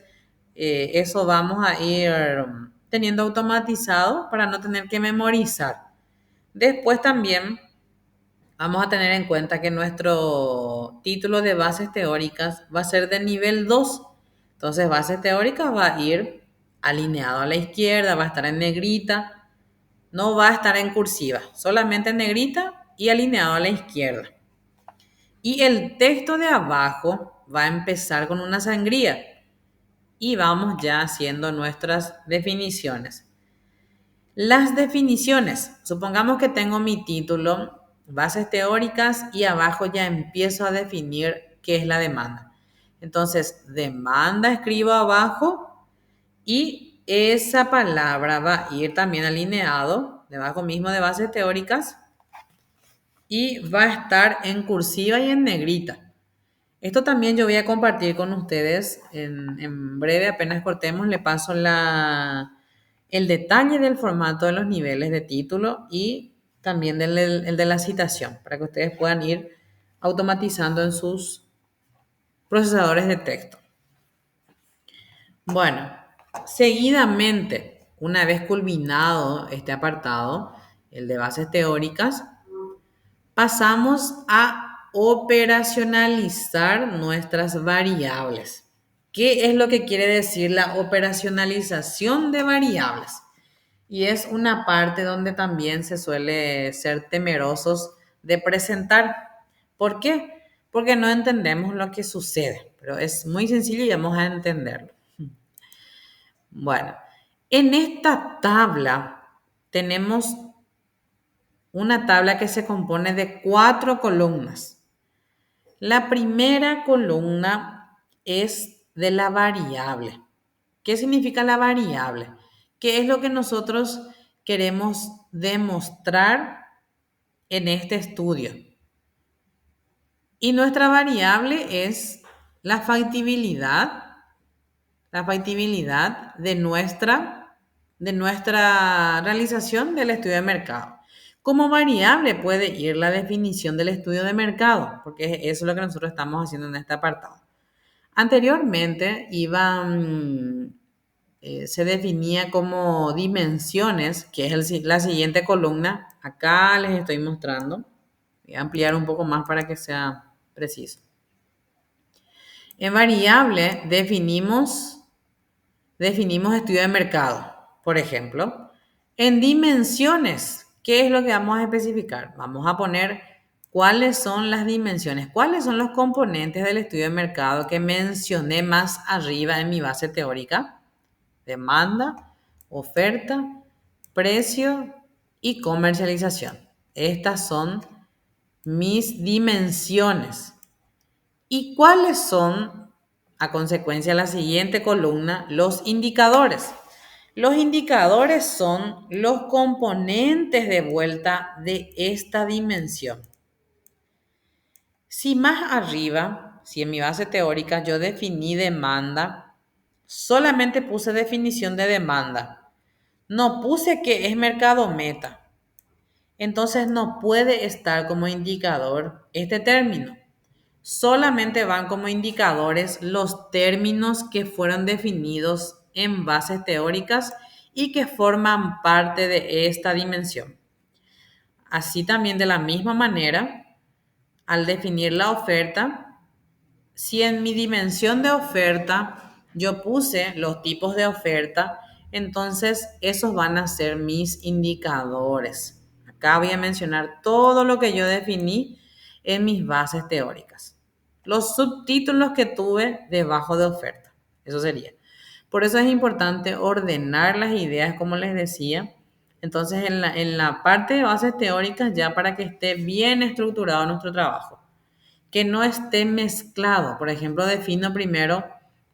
eso vamos a ir teniendo automatizado para no tener que memorizar. Después también vamos a tener en cuenta que nuestro título de bases teóricas va a ser de nivel 2. Entonces, bases teóricas va a ir alineado a la izquierda, va a estar en negrita, no va a estar en cursiva, solamente en negrita y alineado a la izquierda. Y el texto de abajo va a empezar con una sangría y vamos ya haciendo nuestras definiciones. Las definiciones, supongamos que tengo mi título, bases teóricas, y abajo ya empiezo a definir qué es la demanda. Entonces, demanda escribo abajo y esa palabra va a ir también alineado debajo mismo de bases teóricas y va a estar en cursiva y en negrita. Esto también yo voy a compartir con ustedes en breve, apenas cortemos, le paso el detalle del formato de los niveles de título y también el de la citación, para que ustedes puedan ir automatizando en sus procesadores de texto. Bueno, seguidamente, una vez culminado este apartado, el de bases teóricas, pasamos a operacionalizar nuestras variables. ¿Qué es lo que quiere decir la operacionalización de variables? Y es una parte donde también se suele ser temerosos de presentar. ¿Por qué? Porque no entendemos lo que sucede, pero es muy sencillo y vamos a entenderlo. Bueno, en esta tabla tenemos una tabla que se compone de 4 columnas. La primera columna es de la variable. ¿Qué significa la variable? ¿Qué es lo que nosotros queremos demostrar en este estudio? Y nuestra variable es la factibilidad de nuestra realización del estudio de mercado. Como variable puede ir la definición del estudio de mercado, porque eso es lo que nosotros estamos haciendo en este apartado. Anteriormente se definía como dimensiones, que es la siguiente columna. Acá les estoy mostrando. Voy a ampliar un poco más para que sea preciso. En variable definimos estudio de mercado, por ejemplo. En dimensiones, ¿qué es lo que vamos a especificar? Vamos a poner cuáles son las dimensiones, cuáles son los componentes del estudio de mercado que mencioné más arriba en mi base teórica. Demanda, oferta, precio y comercialización. Estas son mis dimensiones. ¿Y cuáles son, a consecuencia de la siguiente columna, los indicadores? Los indicadores son los componentes de vuelta de esta dimensión. Si más arriba, si en mi base teórica yo definí demanda, solamente puse definición de demanda. No puse que es mercado meta. Entonces no puede estar como indicador este término. Solamente van como indicadores los términos que fueron definidos en bases teóricas y que forman parte de esta dimensión. Así también, de la misma manera, al definir la oferta, si en mi dimensión de oferta yo puse los tipos de oferta, entonces esos van a ser mis indicadores. Acá voy a mencionar todo lo que yo definí en mis bases teóricas. Los subtítulos que tuve debajo de oferta. Eso sería. Por eso es importante ordenar las ideas, como les decía. Entonces, en la parte de bases teóricas, ya para que esté bien estructurado nuestro trabajo. Que no esté mezclado. Por ejemplo, defino primero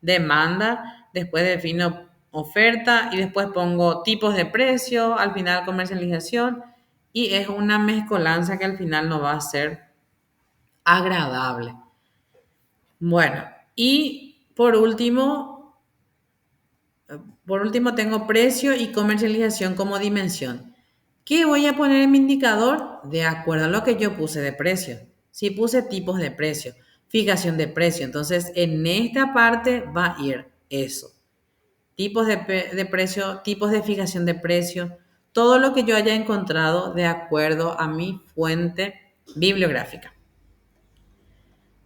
demanda, después defino oferta y después pongo tipos de precio, al final comercialización, y es una mezcolanza que al final no va a ser agradable. Bueno, y por último tengo precio y comercialización como dimensión. ¿Qué voy a poner en mi indicador? De acuerdo a lo que yo puse de precio. Si puse tipos de precio, fijación de precio, entonces en esta parte va a ir eso. Tipos de precio, tipos de fijación de precio, todo lo que yo haya encontrado de acuerdo a mi fuente bibliográfica.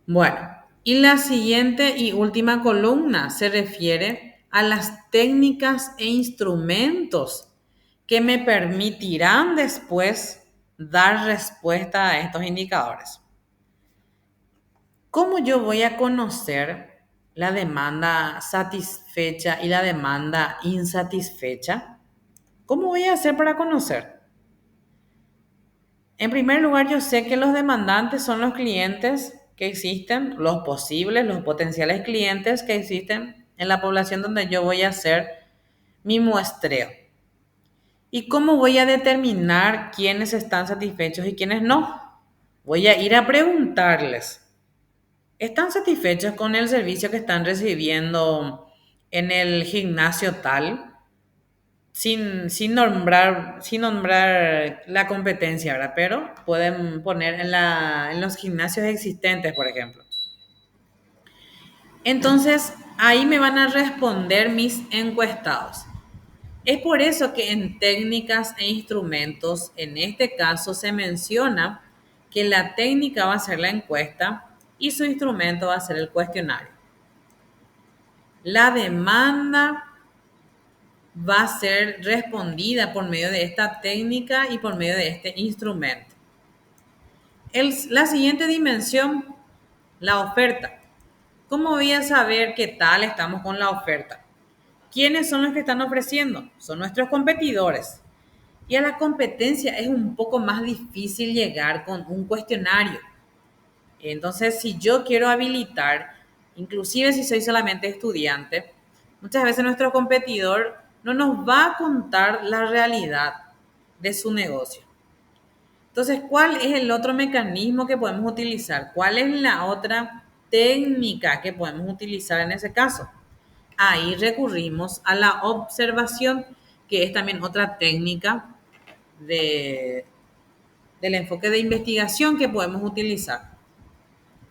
Bueno, Y la siguiente y última columna se refiere a las técnicas e instrumentos que me permitirán después dar respuesta a estos indicadores. ¿Cómo yo voy a conocer la demanda satisfecha y la demanda insatisfecha? ¿Cómo voy a hacer para conocer? En primer lugar, yo sé que los demandantes son los clientes que existen, los posibles, los potenciales clientes que existen en la población donde yo voy a hacer mi muestreo. ¿Y cómo voy a determinar quiénes están satisfechos y quiénes no? Voy a ir a preguntarles, ¿están satisfechos con el servicio que están recibiendo en el gimnasio tal? Sin nombrar la competencia, ¿verdad? Pero pueden poner en los gimnasios existentes, por ejemplo. Entonces, ahí me van a responder mis encuestados. Es por eso que en técnicas e instrumentos, en este caso se menciona que la técnica va a ser la encuesta y su instrumento va a ser el cuestionario. La demanda va a ser respondida por medio de esta técnica y por medio de este instrumento. La siguiente dimensión, la oferta. ¿Cómo voy a saber qué tal estamos con la oferta? ¿Quiénes son los que están ofreciendo? Son nuestros competidores. Y a la competencia es un poco más difícil llegar con un cuestionario. Entonces, si yo quiero habilitar, inclusive si soy solamente estudiante, muchas veces nuestro competidor no nos va a contar la realidad de su negocio. Entonces, ¿cuál es el otro mecanismo que podemos utilizar? ¿Cuál es la otra técnica que podemos utilizar en ese caso? Ahí recurrimos a la observación, que es también otra técnica de, del enfoque de investigación que podemos utilizar.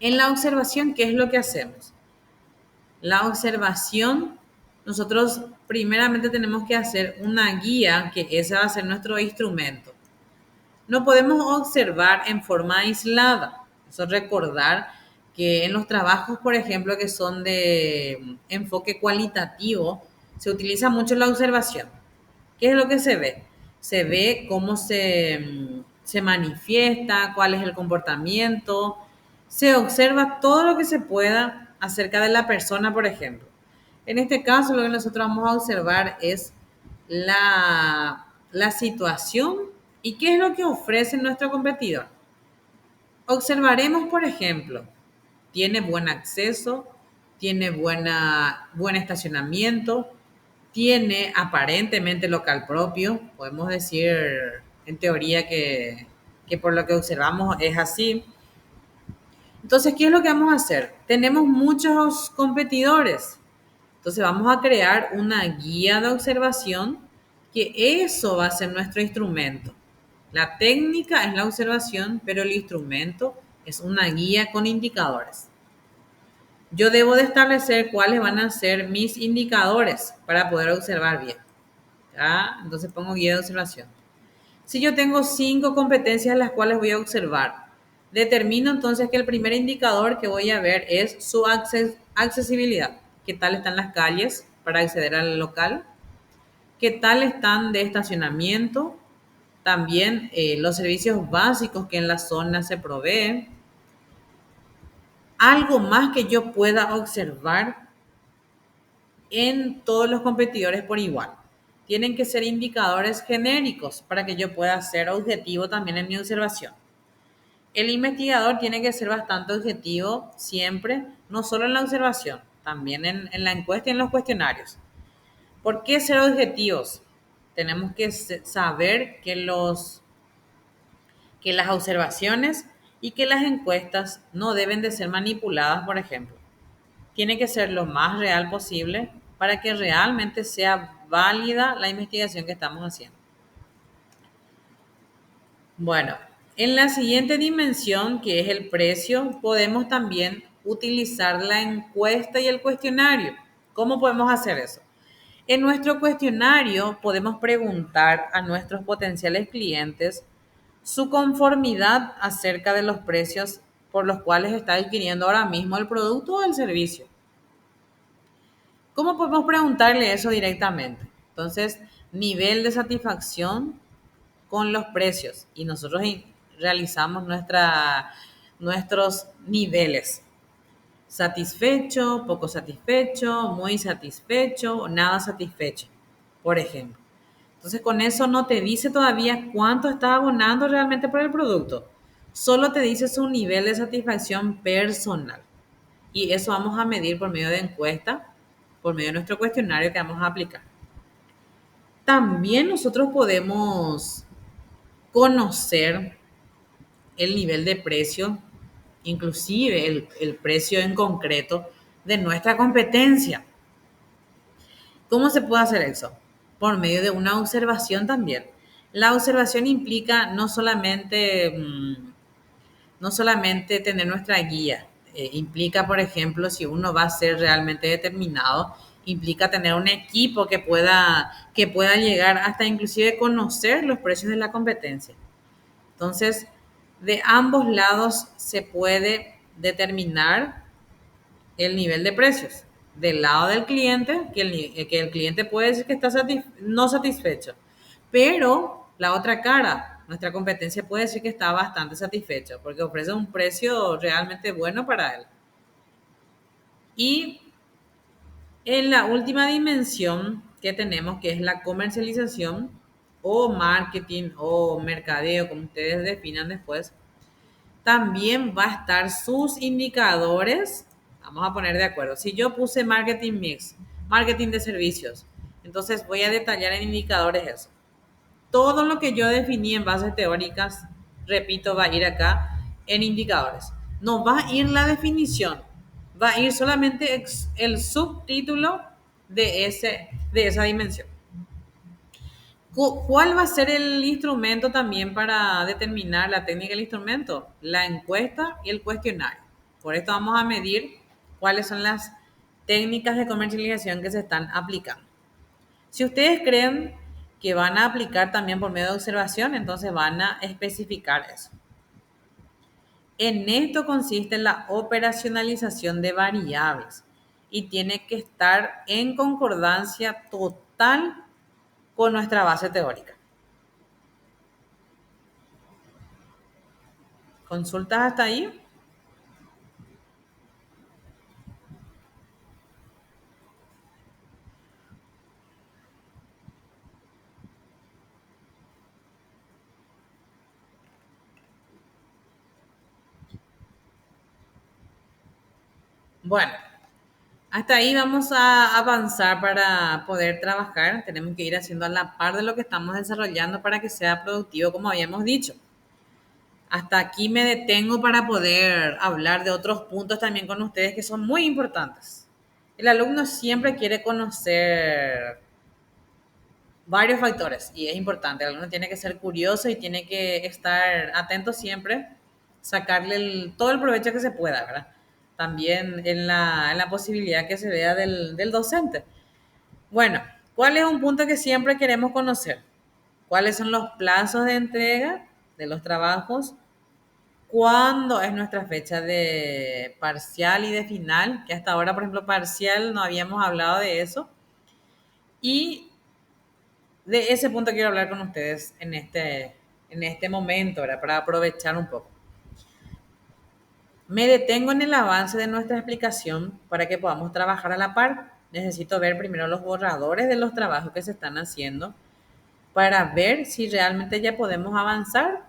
En la observación, ¿qué es lo que hacemos? La observación, nosotros primeramente tenemos que hacer una guía, que ese va a ser nuestro instrumento. No podemos observar en forma aislada. Eso recordar que en los trabajos, por ejemplo, que son de enfoque cualitativo, se utiliza mucho la observación. ¿Qué es lo que se ve? Se ve cómo se manifiesta, cuál es el comportamiento, se observa todo lo que se pueda acerca de la persona, por ejemplo. En este caso, lo que nosotros vamos a observar es la situación y qué es lo que ofrece nuestro competidor. Observaremos, por ejemplo, tiene buen acceso, tiene buen estacionamiento, tiene aparentemente local propio. Podemos decir en teoría que por lo que observamos es así. Entonces, ¿qué es lo que vamos a hacer? Tenemos muchos competidores. Entonces, vamos a crear una guía de observación, que eso va a ser nuestro instrumento. La técnica es la observación, pero el instrumento es una guía con indicadores. Yo debo de establecer cuáles van a ser mis indicadores para poder observar bien. ¿Ya? Entonces pongo guía de observación. Si yo tengo 5 competencias las cuales voy a observar, determino entonces que el primer indicador que voy a ver es su accesibilidad. ¿Qué tal están las calles para acceder al local? ¿Qué tal están de estacionamiento? También los servicios básicos que en la zona se proveen. Algo más que yo pueda observar en todos los competidores por igual. Tienen que ser indicadores genéricos para que yo pueda ser objetivo también en mi observación. El investigador tiene que ser bastante objetivo siempre, no solo en la observación, también en la encuesta y en los cuestionarios. ¿Por qué ser objetivos? Tenemos que saber que las observaciones y que las encuestas no deben de ser manipuladas, por ejemplo. Tiene que ser lo más real posible para que realmente sea válida la investigación que estamos haciendo. Bueno, en la siguiente dimensión, que es el precio, podemos también utilizar la encuesta y el cuestionario. ¿Cómo podemos hacer eso? En nuestro cuestionario podemos preguntar a nuestros potenciales clientes su conformidad acerca de los precios por los cuales está adquiriendo ahora mismo el producto o el servicio. ¿Cómo podemos preguntarle eso directamente? Entonces, nivel de satisfacción con los precios y nosotros realizamos nuestros niveles. Satisfecho, poco satisfecho, muy satisfecho, nada satisfecho, por ejemplo. Entonces, con eso no te dice todavía cuánto estás abonando realmente por el producto. Solo te dice su nivel de satisfacción personal. Y eso vamos a medir por medio de encuesta, por medio de nuestro cuestionario que vamos a aplicar. También nosotros podemos conocer el nivel de precio, inclusive el precio en concreto de nuestra competencia. ¿Cómo se puede hacer eso? Por medio de una observación también. La observación implica no solamente tener nuestra guía, implica, por ejemplo, si uno va a ser realmente determinado, implica tener un equipo que pueda llegar hasta inclusive conocer los precios de la competencia. Entonces, de ambos lados se puede determinar el nivel de precios. Del lado del cliente, que el cliente puede decir que está no satisfecho, pero la otra cara, nuestra competencia puede decir que está bastante satisfecho porque ofrece un precio realmente bueno para él. Y en la última dimensión que tenemos, que es la comercialización o marketing o mercadeo, como ustedes definan después, también va a estar sus indicadores. Vamos a poner de acuerdo. Si yo puse marketing mix, marketing de servicios, entonces voy a detallar en indicadores eso. Todo lo que yo definí en bases teóricas, repito, va a ir acá en indicadores. No va a ir la definición, va a ir solamente el subtítulo de esa dimensión. ¿Cuál va a ser el instrumento también para determinar la técnica del instrumento? La encuesta y el cuestionario. Por esto vamos a medir cuáles son las técnicas de comercialización que se están aplicando. Si ustedes creen que van a aplicar también por medio de observación, entonces van a especificar eso. En esto consiste la operacionalización de variables y tiene que estar en concordancia total con nuestra base teórica. ¿Consultas hasta ahí? Bueno, hasta ahí vamos a avanzar para poder trabajar. Tenemos que ir haciendo a la par de lo que estamos desarrollando para que sea productivo, como habíamos dicho. Hasta aquí me detengo para poder hablar de otros puntos también con ustedes que son muy importantes. El alumno siempre quiere conocer varios factores y es importante. El alumno tiene que ser curioso y tiene que estar atento siempre, sacarle todo el provecho que se pueda, ¿verdad? También en la posibilidad que se vea del docente. Bueno, ¿cuál es un punto que siempre queremos conocer? ¿Cuáles son los plazos de entrega de los trabajos? ¿Cuándo es nuestra fecha de parcial y de final? Que hasta ahora, por ejemplo, parcial no habíamos hablado de eso. Y de ese punto quiero hablar con ustedes en este momento, ¿verdad? Para aprovechar un poco. Me detengo en el avance de nuestra explicación para que podamos trabajar a la par. Necesito ver primero los borradores de los trabajos que se están haciendo para ver si realmente ya podemos avanzar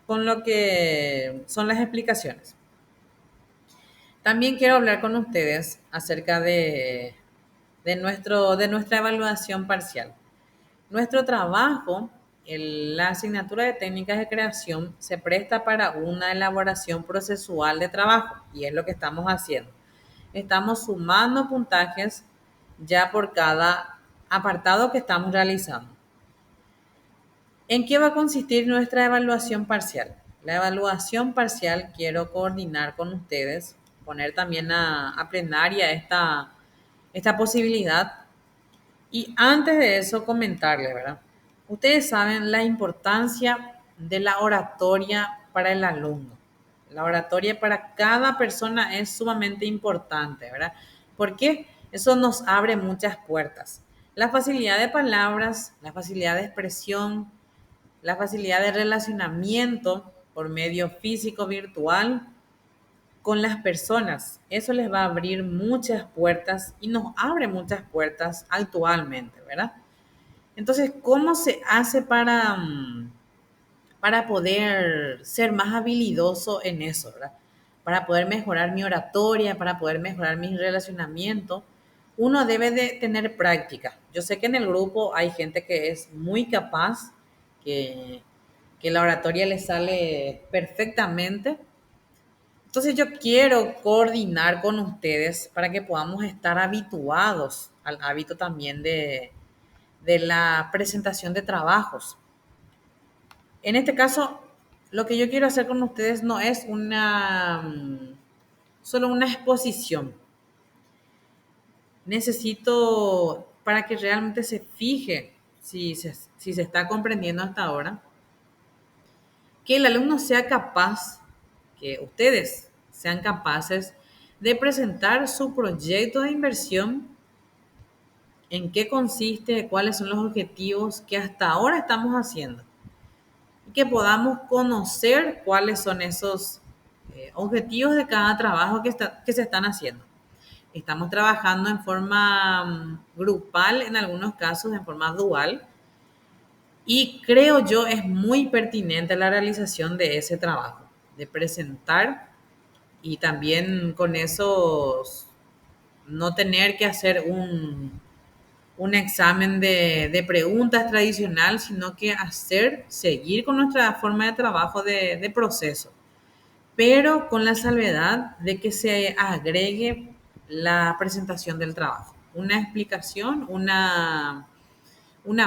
con lo que son las explicaciones. También quiero hablar con ustedes acerca de nuestra evaluación parcial. Nuestro trabajo, la asignatura de técnicas de creación, se presta para una elaboración procesual de trabajo y es lo que estamos haciendo. Estamos sumando puntajes ya por cada apartado que estamos realizando. ¿En qué va a consistir nuestra evaluación parcial? La evaluación parcial quiero coordinar con ustedes, poner también a plenaria esta posibilidad. Y antes de eso, comentarles, ¿verdad? Ustedes saben la importancia de la oratoria para el alumno. La oratoria para cada persona es sumamente importante, ¿verdad? Porque eso nos abre muchas puertas. La facilidad de palabras, la facilidad de expresión, la facilidad de relacionamiento por medio físico, virtual, con las personas. Eso les va a abrir muchas puertas y nos abre muchas puertas actualmente, ¿verdad? Entonces, ¿cómo se hace para poder ser más habilidoso en eso, ¿verdad? Para poder mejorar mi oratoria, para poder mejorar mi relacionamiento? Uno debe de tener práctica. Yo sé que en el grupo hay gente que es muy capaz, que, que la oratoria le sale perfectamente. Entonces yo quiero coordinar con ustedes para que podamos estar habituados al hábito también de la presentación de trabajos. En este caso, lo que yo quiero hacer con ustedes no es solo una exposición. Necesito, para que realmente se fije si se está comprendiendo hasta ahora, que el alumno sea capaz, que ustedes sean capaces de presentar su proyecto de inversión, en qué consiste, cuáles son los objetivos que hasta ahora estamos haciendo y que podamos conocer cuáles son esos objetivos de cada trabajo que se están haciendo. Estamos trabajando en forma grupal, en algunos casos en forma dual, y creo yo es muy pertinente la realización de ese trabajo, de presentar y también con eso no tener que hacer un examen de preguntas tradicional, sino que seguir con nuestra forma de trabajo de proceso, pero con la salvedad de que se agregue la presentación del trabajo, una explicación, una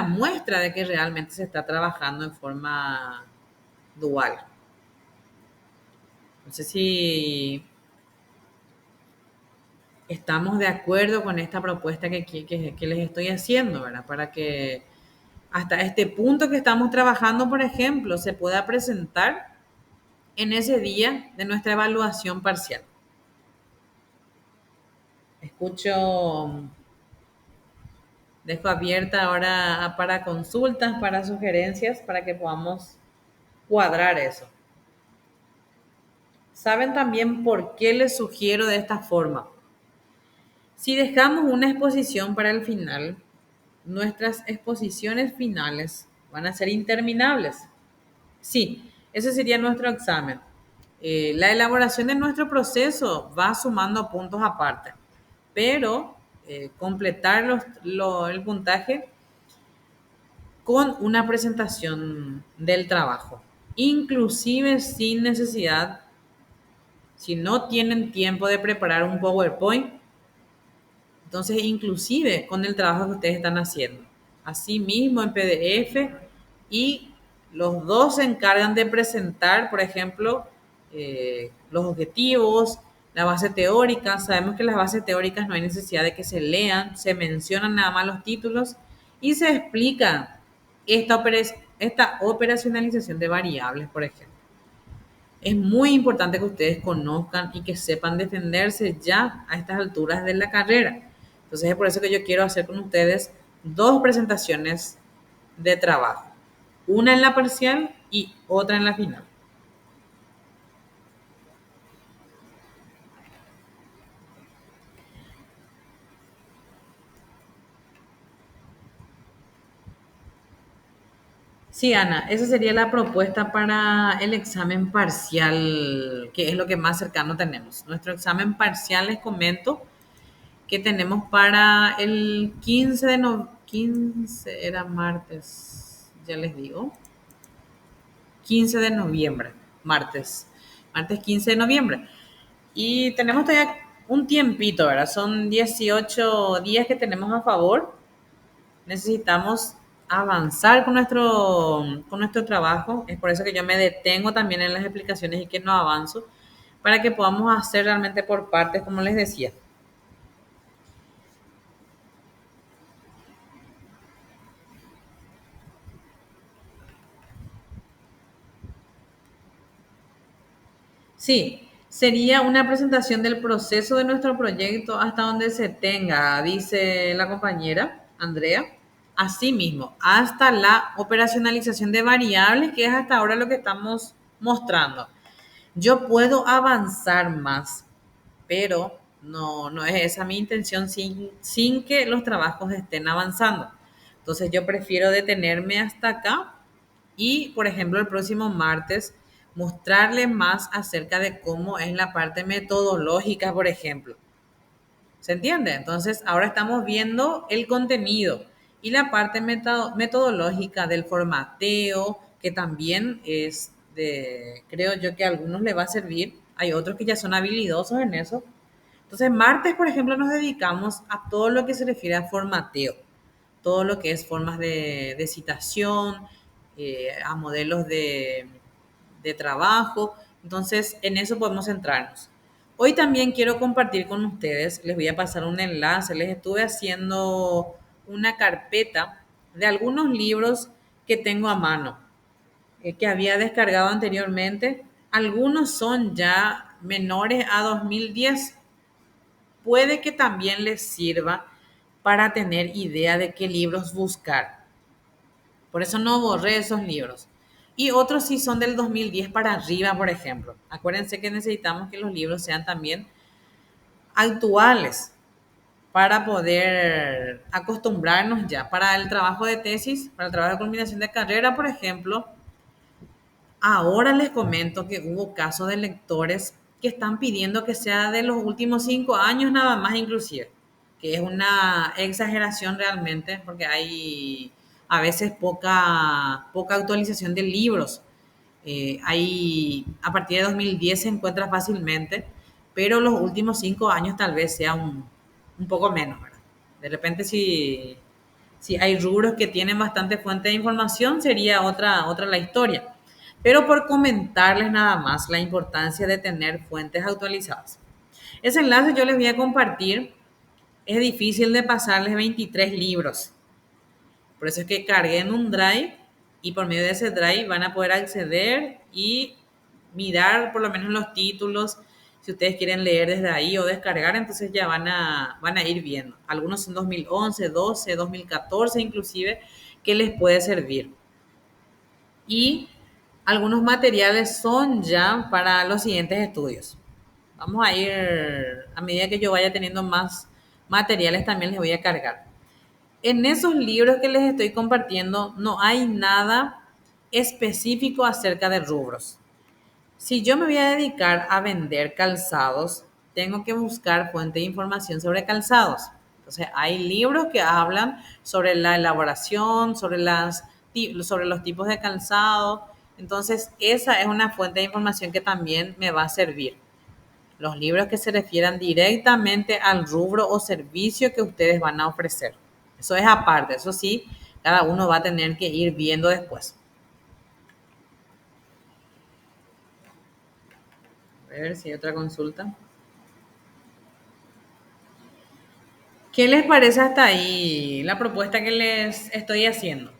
muestra de que realmente se está trabajando en forma dual. No sé si estamos de acuerdo con esta propuesta que les estoy haciendo, ¿verdad? Para que hasta este punto que estamos trabajando, por ejemplo, se pueda presentar en ese día de nuestra evaluación parcial. Escucho, dejo abierta ahora para consultas, para sugerencias, para que podamos cuadrar eso. ¿Saben también por qué les sugiero de esta forma? Si dejamos una exposición para el final, nuestras exposiciones finales van a ser interminables. Sí, ese sería nuestro examen. La elaboración de nuestro proceso va sumando puntos aparte, pero completar el puntaje con una presentación del trabajo, inclusive sin necesidad, si no tienen tiempo de preparar un PowerPoint, entonces inclusive con el trabajo que ustedes están haciendo, así mismo en PDF, y los dos se encargan de presentar, por ejemplo, los objetivos, la base teórica. Sabemos que las bases teóricas no hay necesidad de que se lean, se mencionan nada más los títulos y se explica esta operacionalización de variables, por ejemplo. Es muy importante que ustedes conozcan y que sepan defenderse ya a estas alturas de la carrera. Entonces es por eso que yo quiero hacer con ustedes dos presentaciones de trabajo, una en la parcial y otra en la final. Sí, Ana, esa sería la propuesta para el examen parcial, que es lo que más cercano tenemos. Nuestro examen parcial, les comento que tenemos para el 15 de no, 15 era martes, ya les digo, 15 de noviembre, martes 15 de noviembre. Y tenemos todavía un tiempito, ¿verdad? Son 18 días que tenemos a favor. Necesitamos avanzar con nuestro trabajo. Es por eso que yo me detengo también en las explicaciones y que no avanzo, para que podamos hacer realmente por partes, como les decía. Sí, sería una presentación del proceso de nuestro proyecto hasta donde se tenga, dice la compañera Andrea. Asimismo, hasta la operacionalización de variables, que es hasta ahora lo que estamos mostrando. Yo puedo avanzar más, pero no es esa mi intención sin que los trabajos estén avanzando. Entonces yo prefiero detenerme hasta acá y, por ejemplo, el próximo martes mostrarle más acerca de cómo es la parte metodológica, por ejemplo. ¿Se entiende? Entonces, ahora estamos viendo el contenido y la parte metodológica del formateo, que también es de, creo yo que a algunos le va a servir. Hay otros que ya son habilidosos en eso. Entonces, martes, por ejemplo, nos dedicamos a todo lo que se refiere a formateo, todo lo que es formas de citación, a modelos de trabajo. Entonces, en eso podemos centrarnos. Hoy también quiero compartir con ustedes, les voy a pasar un enlace, les estuve haciendo una carpeta de algunos libros que tengo a mano, que había descargado anteriormente. Algunos son ya menores a 2010. Puede que también les sirva para tener idea de qué libros buscar. Por eso no borré esos libros. Y otros sí son del 2010 para arriba, por ejemplo. Acuérdense que necesitamos que los libros sean también actuales para poder acostumbrarnos ya. Para el trabajo de tesis, para el trabajo de culminación de carrera, por ejemplo, ahora les comento que hubo casos de lectores que están pidiendo que sea de los últimos 5 años nada más inclusive, que es una exageración realmente porque hay a veces poca actualización de libros. Hay, a partir de 2010 se encuentra fácilmente, pero los últimos 5 años tal vez sea un poco menos, ¿verdad? De repente si hay rubros que tienen bastante fuente de información, sería otra la historia. Pero por comentarles nada más la importancia de tener fuentes actualizadas. Ese enlace yo les voy a compartir. Es difícil de pasarles 23 libros. Por eso es que carguen un drive y por medio de ese drive van a poder acceder y mirar por lo menos los títulos. Si ustedes quieren leer desde ahí o descargar, entonces ya van a ir viendo. Algunos son 2011, 12, 2014 inclusive, que les puede servir. Y algunos materiales son ya para los siguientes estudios. Vamos a ir, a medida que yo vaya teniendo más materiales, también les voy a cargar. En esos libros que les estoy compartiendo no hay nada específico acerca de rubros. Si yo me voy a dedicar a vender calzados, tengo que buscar fuente de información sobre calzados. Entonces, hay libros que hablan sobre la elaboración, sobre los tipos de calzado. Entonces, esa es una fuente de información que también me va a servir. Los libros que se refieran directamente al rubro o servicio que ustedes van a ofrecer. Eso es aparte, eso sí, cada uno va a tener que ir viendo después. A ver si hay otra consulta. ¿Qué les parece hasta ahí la propuesta que les estoy haciendo?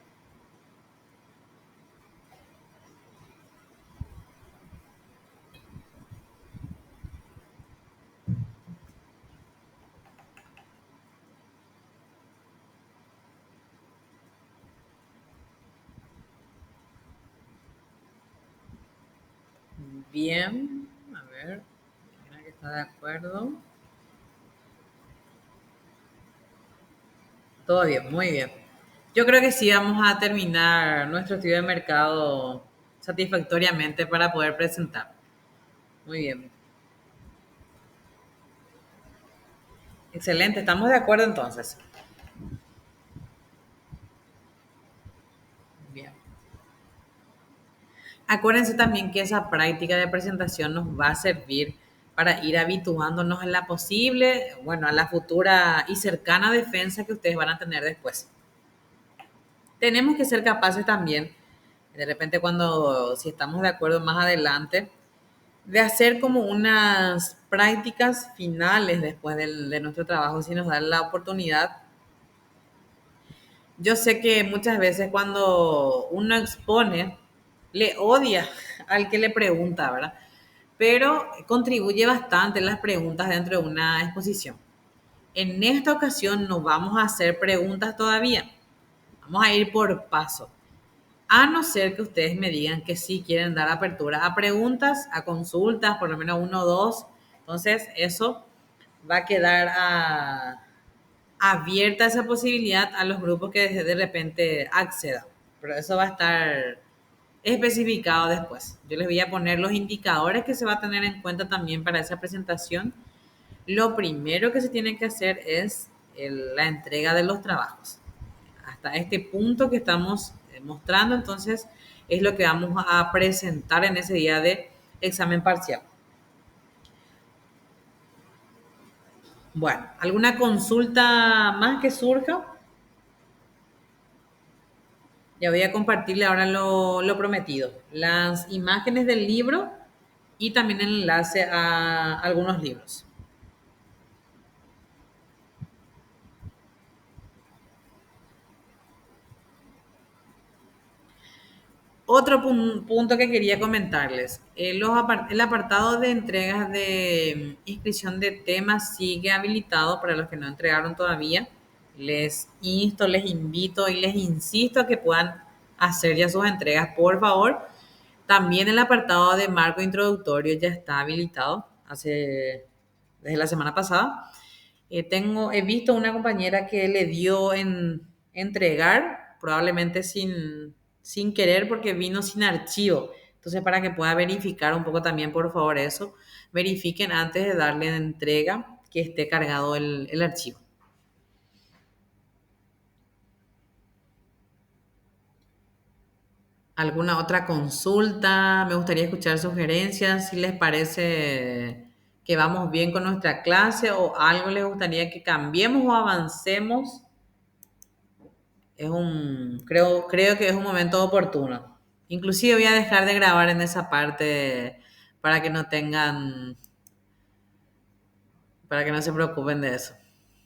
Bien, a ver, mira que está de acuerdo. Todo bien, muy bien. Yo creo que sí vamos a terminar nuestro estudio de mercado satisfactoriamente para poder presentar. Muy bien. Excelente, estamos de acuerdo entonces. Bien. Acuérdense también que esa práctica de presentación nos va a servir para ir habituándonos a la posible, bueno, a la futura y cercana defensa que ustedes van a tener después. Tenemos que ser capaces también, de repente cuando, si estamos de acuerdo más adelante, de hacer como unas prácticas finales después de nuestro trabajo, si nos dan la oportunidad. Yo sé que muchas veces cuando uno expone, le odia al que le pregunta, ¿verdad? pero contribuye bastante las preguntas dentro de una exposición. En esta ocasión no vamos a hacer preguntas todavía, vamos a ir por paso. A no ser que ustedes me digan que sí quieren dar apertura a preguntas, a consultas, por lo menos uno o dos. Entonces, eso va a quedar abierta esa posibilidad a los grupos que de repente accedan. Pero eso va a estar especificado después. Yo les voy a poner los indicadores que se va a tener en cuenta también para esa presentación. Lo primero que se tiene que hacer es la entrega de los trabajos. Hasta este punto que estamos mostrando, entonces, es lo que vamos a presentar en ese día de examen parcial. Bueno, ¿alguna consulta más que surja? Ya voy a compartirle ahora lo prometido. Las imágenes del libro y también el enlace a algunos libros. Otro punto que quería comentarles. El apartado de entregas de inscripción de temas sigue habilitado para los que no entregaron todavía. Les insto, les invito y les insisto a que puedan hacer ya sus entregas, por favor. También el apartado de marco introductorio ya está habilitado desde la semana pasada. He visto una compañera que le dio en entregar, probablemente sin querer porque vino sin archivo. Entonces, para que pueda verificar un poco también, por favor, eso, verifiquen antes de darle en entrega que esté cargado el archivo. ¿Alguna otra consulta? Me gustaría escuchar sugerencias, si les parece que vamos bien con nuestra clase o algo les gustaría que cambiemos o avancemos. Creo que es un momento oportuno. Inclusive voy a dejar de grabar en esa parte para que no tengan, para que no se preocupen de eso.